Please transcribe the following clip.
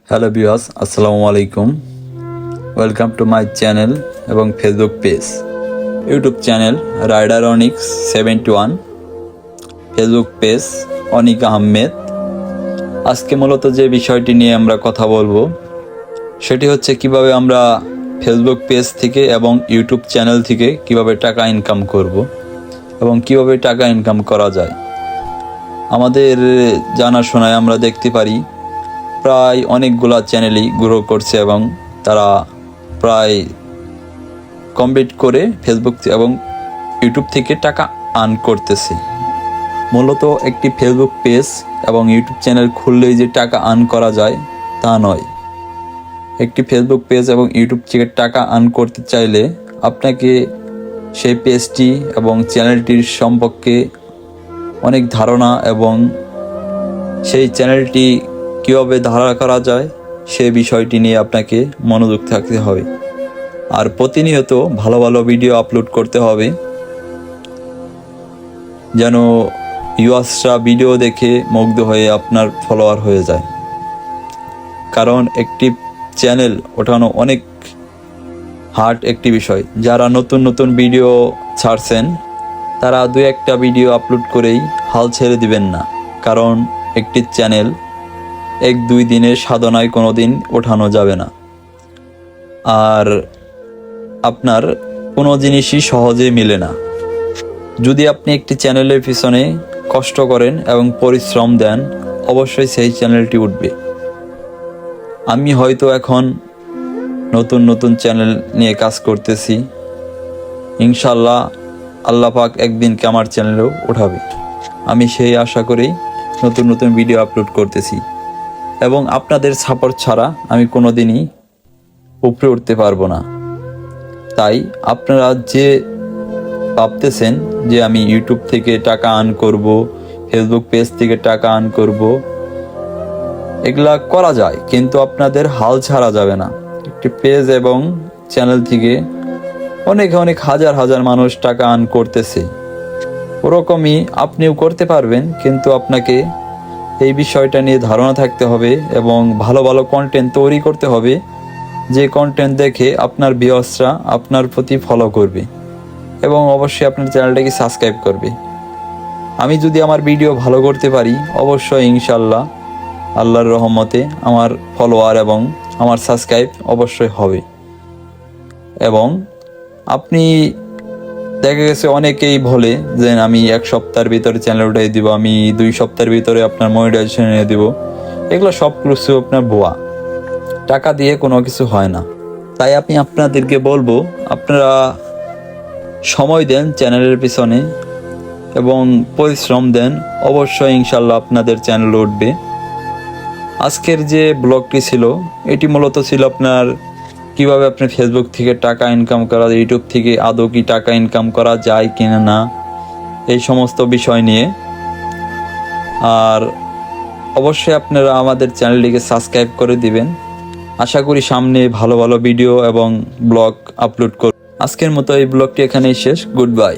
Hello viewers, আসসালামু আলাইকুম। Welcome to my channel এবং Facebook page. YouTube channel rider অনিক্স 71, ফেসবুক পেজ অনিক আহমেদ। আজকে মূলত যে বিষয়টি নিয়ে আমরা কথা বলবো সেটি হচ্ছে কিভাবে আমরা ফেসবুক পেজ থেকে এবং ইউটিউব চ্যানেল থেকে কিভাবে টাকা ইনকাম করব এবং কিভাবে টাকা ইনকাম করা যায়। আমাদের জানাশোনায় আমরা দেখতে পারি প্রায় অনেকগুলা চ্যানেলই গ্রো করছে এবং তারা প্রায় কমপ্লিট করে ফেসবুক এবং ইউটিউব থেকে টাকা আর্ন করতেছে। মূলত একটি ফেসবুক পেজ এবং ইউটিউব চ্যানেল খুললেই যে টাকা আর্ন করা যায় তা নয়। একটি ফেসবুক পেজ এবং ইউটিউব থেকে টাকা আর্ন করতে চাইলে আপনাকে সেই পেজটি এবং চ্যানেলটির সম্পর্কে অনেক ধারণা এবং সেই চ্যানেলটি কীভাবে ধারণা করা যায় সে বিষয়টি নিয়ে আপনাকে মনোযোগ থাকতে হবে। আর প্রতিনিয়ত ভালো ভালো ভিডিও আপলোড করতে হবে যেন ভিউয়ার্সরা ভিডিও দেখে মুগ্ধ হয়ে আপনার ফলোয়ার হয়ে যায়। কারণ একটি চ্যানেল ওঠানো অনেক হার্ড একটি বিষয়। যারা নতুন নতুন ভিডিও ছাড়ছেন তারা দু একটা ভিডিও আপলোড করেই হাল ছেড়ে দিবেন না, কারণ একটি চ্যানেল 1-2 দিনের সাধনায় কোনো দিন ওঠানো যাবে না। আর আপনার কোনো জিনিসই সহজে মিলে না। যদি আপনি একটি চ্যানেলের পিছনে কষ্ট করেন এবং পরিশ্রম দেন, অবশ্যই সেই চ্যানেলটি উঠবে। আমি হয়তো এখন নতুন নতুন চ্যানেল নিয়ে কাজ করতেছি, ইনশাল্লাহ আল্লাহ পাক একদিনকে আমার চ্যানেলেও উঠাবে। আমি সেই আশা করেই নতুন নতুন ভিডিও আপলোড করতেছি এবং আপনাদের সাপোর্ট ছাড়া আমি কোনো দিনই উপরে উঠতে পারবো না। তাই আপনারা যে ভাবতেছেন যে আমি ইউটিউব থেকে টাকা আর্ন করব, ফেসবুক পেজ থেকে টাকা আর্ন করব, এগুলা করা যায়, কিন্তু আপনাদের হাল ছাড়া যাবে না। একটি পেজ এবং চ্যানেল থেকে অনেক অনেক হাজার হাজার মানুষ টাকা আর্ন করতেছে, ওরকমই আপনিও করতে পারবেন, কিন্তু আপনাকে এই বিষয়টা নিয়ে ধারণা থাকতে হবে এবং ভালো ভালো কন্টেন্ট তৈরি করতে হবে, যে কন্টেন্ট দেখে আপনার ভিউয়ার্সরা আপনার প্রতি ফলো করবে এবং অবশ্যই আপনার চ্যানেলটাকে সাবস্ক্রাইব করবে। আমি যদি আমার ভিডিও ভালো করতে পারি, অবশ্যই ইনশাল্লাহ আল্লাহর রহমতে আমার ফলোয়ার এবং আমার সাবস্ক্রাইব অবশ্যই হবে। এবং আপনি দেখা গেছে অনেকেই বলে যে আমি 1 সপ্তাহের ভিতরে চ্যানেল উঠাই দিব, আমি 2 সপ্তাহের ভিতরে আপনার মনিটাইজেশন এনে দিব। এগুলো সব কিছু আপনার ভুয়া, টাকা দিয়ে কোনো কিছু হয় না। তাই আমি আপনাদেরকে বলবো আপনারা সময় দেন চ্যানেলের পিছনে এবং পরিশ্রম দেন, অবশ্যই ইনশাল্লাহ আপনাদের চ্যানেল উঠবে। আজকের যে ব্লগটি ছিল এটি মূলত ছিল আপনার কিভাবে আপনি ফেসবুক থেকে টাকা ইনকাম করা, ইউটিউব থেকে আদৌ কি টাকা ইনকাম করা যায় কিনা না, এই সমস্ত বিষয় নিয়ে। আর অবশ্যই আপনারা আমাদের চ্যানেলটিকে সাবস্ক্রাইব করে দিবেন। আশা করি সামনে ভালো ভালো ভিডিও এবং ব্লগ আপলোড করব। আজকের মতো এই ব্লগটি এখানেই শেষ। Good bye.